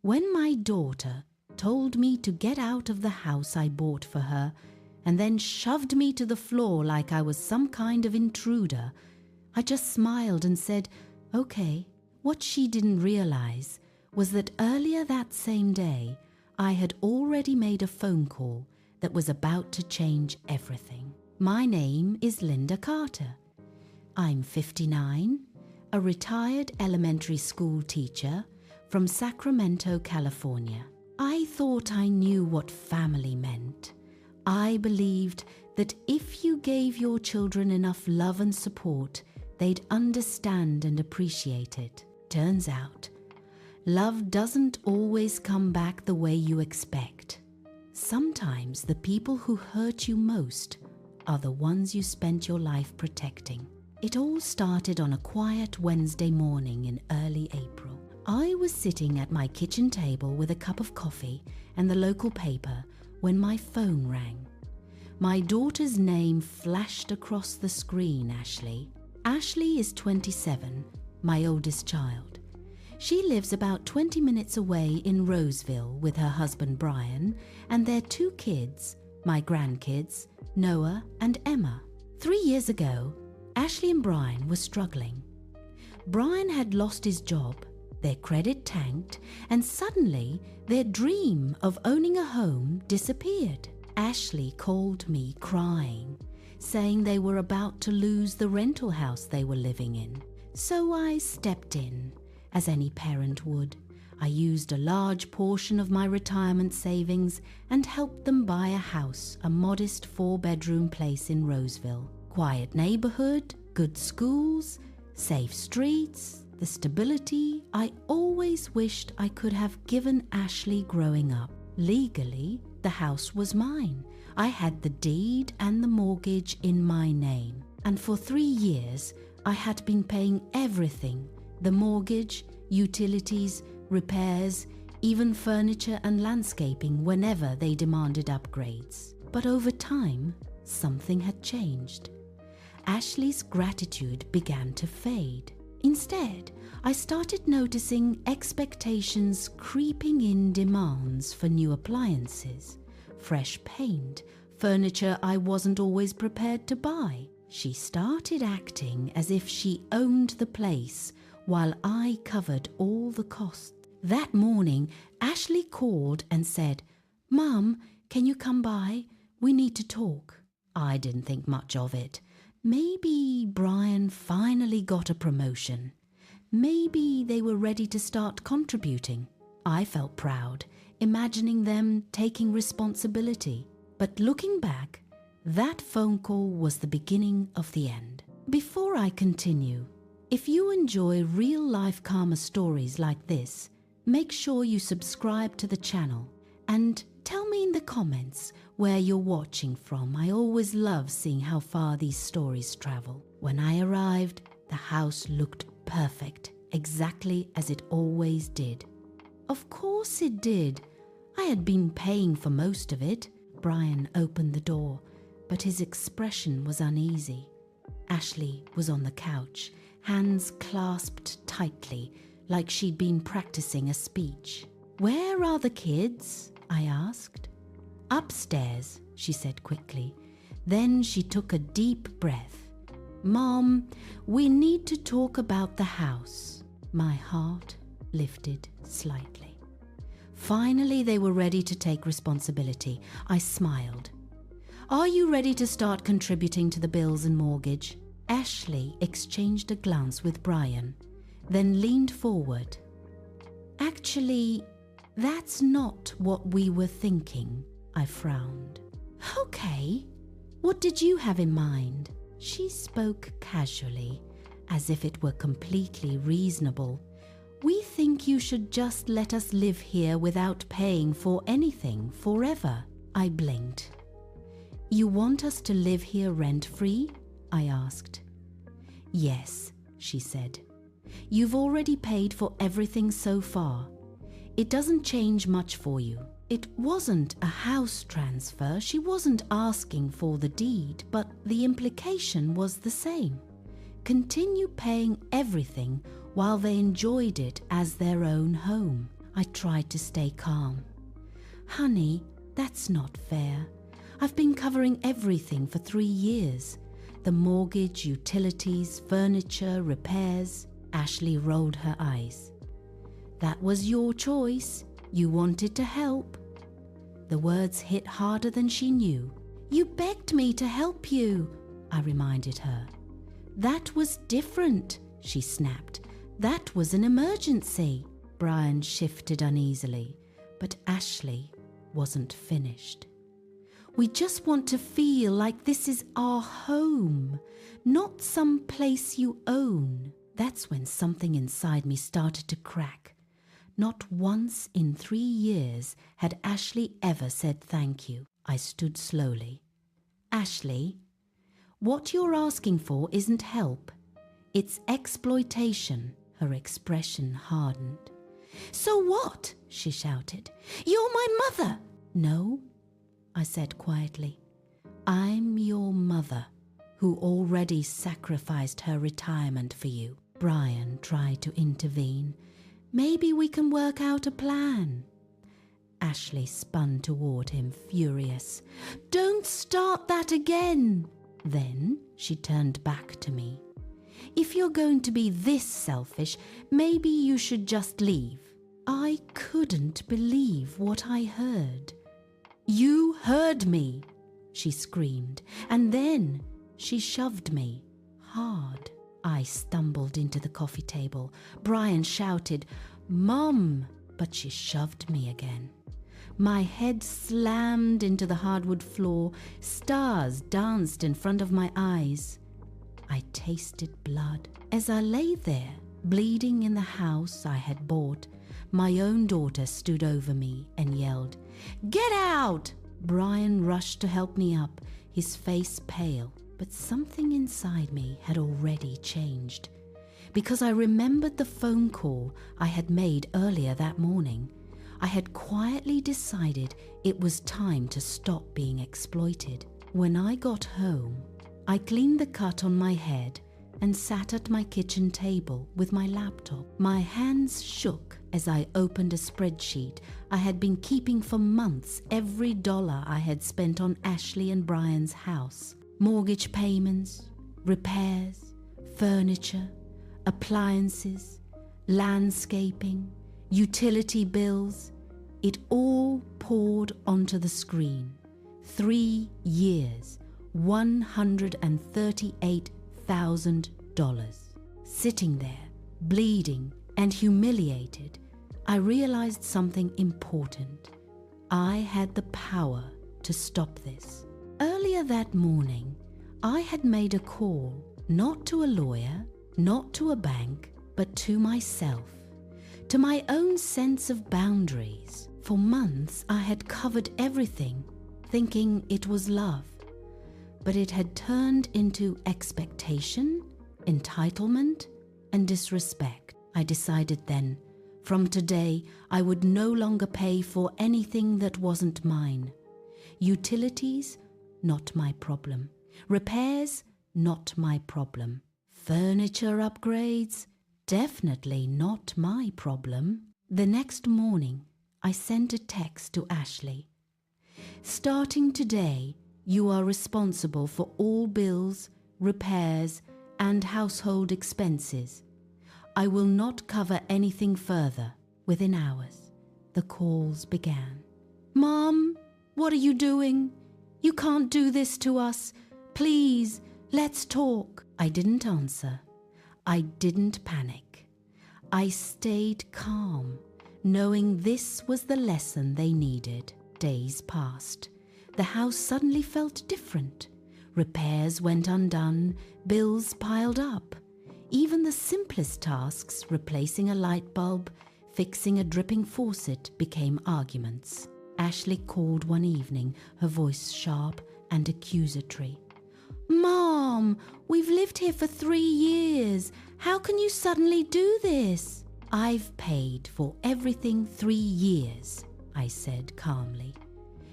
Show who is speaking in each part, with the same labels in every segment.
Speaker 1: When my daughter told me to get out of the house I bought for her and then shoved me to the floor like I was some kind of intruder, I just smiled and said, okay. What she didn't realize was that earlier that same day, I had already made a phone call that was about to change everything. My name is Linda Carter. I'm 59, a retired elementary school teacher from Sacramento, California. I thought I knew what family meant. I believed that if you gave your children enough love and support, they'd understand and appreciate it. Turns out, love doesn't always come back the way you expect. Sometimes the people who hurt you most are the ones you spent your life protecting. It all started on a quiet Wednesday morning in early April. I was sitting at my kitchen table with a cup of coffee and the local paper when my phone rang. My daughter's name flashed across the screen, Ashley. Ashley is 27, my oldest child. She lives about 20 minutes away in Roseville with her husband Brian and their 2 kids, my grandkids, Noah and Emma. 3 years ago, Ashley and Brian were struggling. Brian had lost his job, their credit tanked, and suddenly their dream of owning a home disappeared. Ashley called me crying, saying they were about to lose the rental house they were living in. So I stepped in, as any parent would. I used a large portion of my retirement savings and helped them buy a house, a modest 4-bedroom place in Roseville. Quiet neighborhood, good schools, safe streets, the stability I always wished I could have given Ashley growing up. Legally, the house was mine. I had the deed and the mortgage in my name. And for 3 years, I had been paying everything: the mortgage, utilities, repairs, even furniture and landscaping whenever they demanded upgrades. But over time, something had changed. Ashley's gratitude began to fade. Instead, I started noticing expectations creeping in, demands for new appliances, fresh paint, furniture I wasn't always prepared to buy. She started acting as if she owned the place while I covered all the costs. That morning, Ashley called and said, "Mum, can you come by? We need to talk." I didn't think much of it. Maybe Brian finally got a promotion. Maybe they were ready to start contributing. I felt proud, imagining them taking responsibility. But looking back, that phone call was the beginning of the end. Before I continue, if you enjoy real-life karma stories like this, make sure you subscribe to the channel and tell me in the comments where you're watching from. I always love seeing how far these stories travel. When I arrived, the house looked perfect, exactly as it always did. Of course it did. I had been paying for most of it. Brian opened the door, but his expression was uneasy. Ashley was on the couch, hands clasped tightly, like she'd been practicing a speech. "Where are the kids?" I asked. "Upstairs," she said quickly. Then she took a deep breath. "Mom, we need to talk about the house." My heart lifted slightly. Finally, they were ready to take responsibility. I smiled. "Are you ready to start contributing to the bills and mortgage?" Ashley exchanged a glance with Brian, then leaned forward. "Actually, that's not what we were thinking," I frowned. "Okay, what did you have in mind?" She spoke casually, as if it were completely reasonable. "We think you should just let us live here without paying for anything forever." I blinked. "You want us to live here rent-free?" I asked. "Yes," she said. "You've already paid for everything so far. It doesn't change much for you." It wasn't a house transfer. She wasn't asking for the deed, but the implication was the same. Continue paying everything while they enjoyed it as their own home. I tried to stay calm. Honey, that's not fair. I've been covering everything for 3 years. The mortgage, utilities, furniture, repairs. Ashley rolled her eyes. That was your choice. You wanted to help. The words hit harder than she knew. You begged me to help you, I reminded her. That was different, she snapped. That was an emergency. Brian shifted uneasily, but Ashley wasn't finished. We just want to feel like this is our home, not some place you own. That's when something inside me started to crack. Not once in 3 years had Ashley ever said thank you. I stood slowly. Ashley, what you're asking for isn't help. It's exploitation. Her expression hardened. So what? She shouted. You're my mother. No, I said quietly. I'm your mother, who already sacrificed her retirement for you. Brian tried to intervene. Maybe we can work out a plan. Ashley spun toward him, furious. Don't start that again. Then she turned back to me. If you're going to be this selfish, maybe you should just leave. I couldn't believe what I heard. You heard me, she screamed, and then she shoved me hard. I stumbled into the coffee table. Brian shouted, Mom, but she shoved me again. My head slammed into the hardwood floor. Stars danced in front of my eyes. I tasted blood. As I lay there, bleeding in the house I had bought, my own daughter stood over me and yelled, Get out! Brian rushed to help me up, his face pale, but something inside me had already changed. Because I remembered the phone call I had made earlier that morning, I had quietly decided it was time to stop being exploited. When I got home, I cleaned the cut on my head and sat at my kitchen table with my laptop. My hands shook as I opened a spreadsheet I had been keeping for months, every dollar I had spent on Ashley and Brian's house. Mortgage payments, repairs, furniture, appliances, landscaping, utility bills. It all poured onto the screen. 3 years, $138,000. Sitting there, bleeding and humiliated, I realized something important. I had the power to stop this. Earlier that morning, I had made a call, not to a lawyer, not to a bank, but to myself, to my own sense of boundaries. For months, I had covered everything, thinking it was love. But it had turned into expectation, entitlement, and disrespect. I decided then, from today, I would no longer pay for anything that wasn't mine. Utilities, not my problem. Repairs, not my problem. Furniture upgrades, definitely not my problem. The next morning, I sent a text to Ashley. Starting today, you are responsible for all bills, repairs, and household expenses. I will not cover anything further. Within hours, the calls began. Mom, what are you doing? You can't do this to us. Please, let's talk. I didn't answer. I didn't panic. I stayed calm, knowing this was the lesson they needed. Days passed. The house suddenly felt different. Repairs went undone, bills piled up. Even the simplest tasks, replacing a light bulb, fixing a dripping faucet, became arguments. Ashley called one evening, her voice sharp and accusatory. Mom, we've lived here for 3 years. How can you suddenly do this? I've paid for everything 3 years, I said calmly.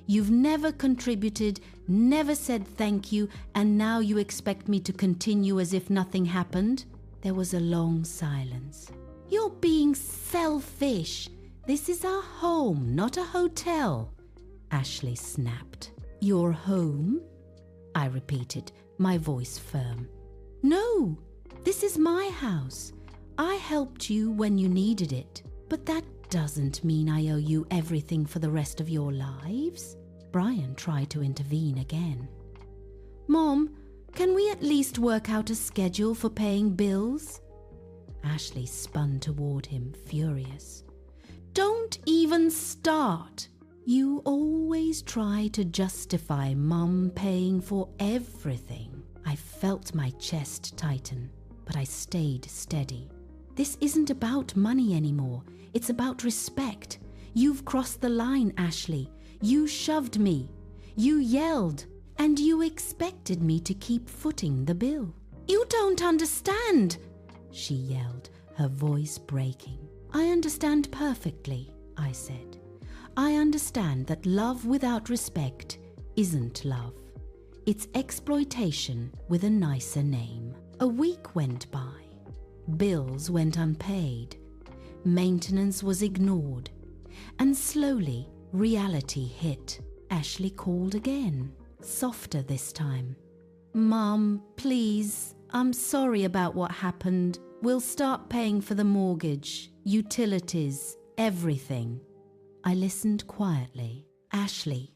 Speaker 1: You've never contributed, never said thank you, and now you expect me to continue as if nothing happened? There was a long silence. You're being selfish. This is our home, not a hotel, Ashley snapped. Your home? I repeated, my voice firm. No, this is my house. I helped you when you needed it, but that doesn't mean I owe you everything for the rest of your lives. Brian tried to intervene again. Mom, can we at least work out a schedule for paying bills? Ashley spun toward him, furious. Don't even start. You always try to justify Mum paying for everything. I felt my chest tighten, but I stayed steady. This isn't about money anymore. It's about respect. You've crossed the line, Ashley. You shoved me. You yelled. And you expected me to keep footing the bill. You don't understand, she yelled, her voice breaking. I understand perfectly, I said. I understand that love without respect isn't love. It's exploitation with a nicer name. A week went by. Bills went unpaid. Maintenance was ignored. And slowly, reality hit. Ashley called again, softer this time. Mum, please, I'm sorry about what happened. We'll start paying for the mortgage, utilities, everything. I listened quietly. Ashley,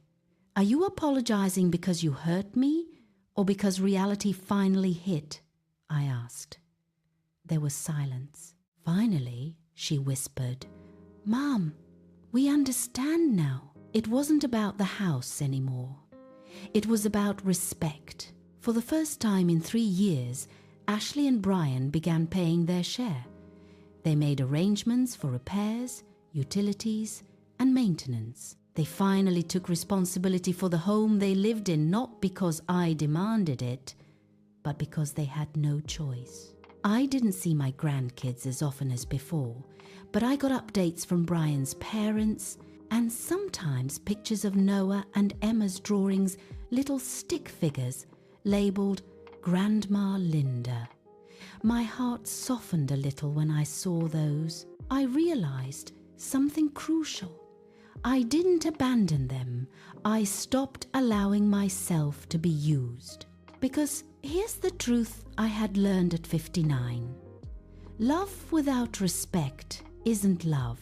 Speaker 1: are you apologizing because you hurt me or because reality finally hit? I asked. There was silence. Finally, she whispered, Mom, we understand now. It wasn't about the house anymore. It was about respect. For the first time in 3 years, Ashley and Brian began paying their share. They made arrangements for repairs, utilities, and maintenance. They finally took responsibility for the home they lived in, not because I demanded it, but because they had no choice. I didn't see my grandkids as often as before, but I got updates from Brian's parents and sometimes pictures of Noah and Emma's drawings, little stick figures labeled Grandma Linda. My heart softened a little when I saw those. I realized something crucial. I didn't abandon them. I stopped allowing myself to be used. Because here's the truth I had learned at 59. Love without respect isn't love.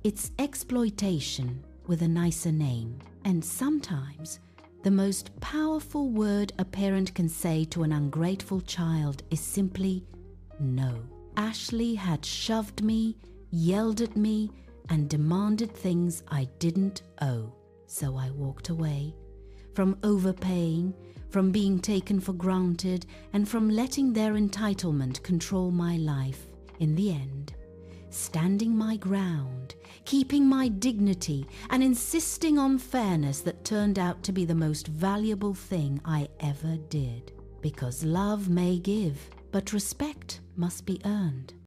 Speaker 1: It's exploitation with a nicer name. And sometimes the most powerful word a parent can say to an ungrateful child is simply no. Ashley had shoved me, yelled at me, and demanded things I didn't owe. So I walked away from overpaying, from being taken for granted, and from letting their entitlement control my life. In the end, standing my ground, keeping my dignity, and insisting on fairness that turned out to be the most valuable thing I ever did. Because love may give, but respect must be earned.